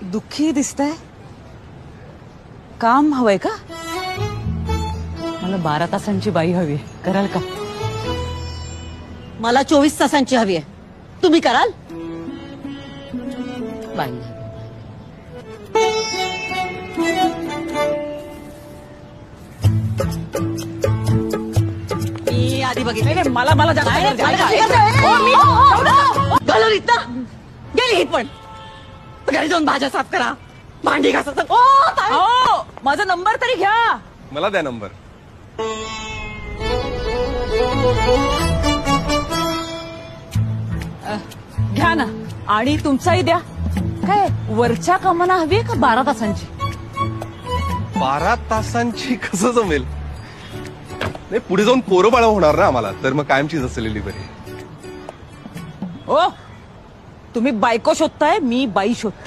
दुःखी दिसताय. काम हवंय का? मला 12 तासांची बाई हवी. कराल का? मला 24 तासांची हवी आहे. तुम्ही कराल? बाई मी आधी बघितलं. मला गेली ही पण. घरी जाऊन भाज्या साफ करा, भांडी घासा. माझा नंबर तरी घ्या. मला द्या नंबर. घ्या ना. आणि तुमचाही द्या. काय वरच्या कामांना हवी का 12 तासांची? 12 तासांची कसं जमेल? नाही, पुढे जाऊन पोरं बाळ होणार ना आम्हाला, तर मग कायमचीच असलेली बरी. ओ, तुम्ही बायको शोधताय, मी बाई शोधते.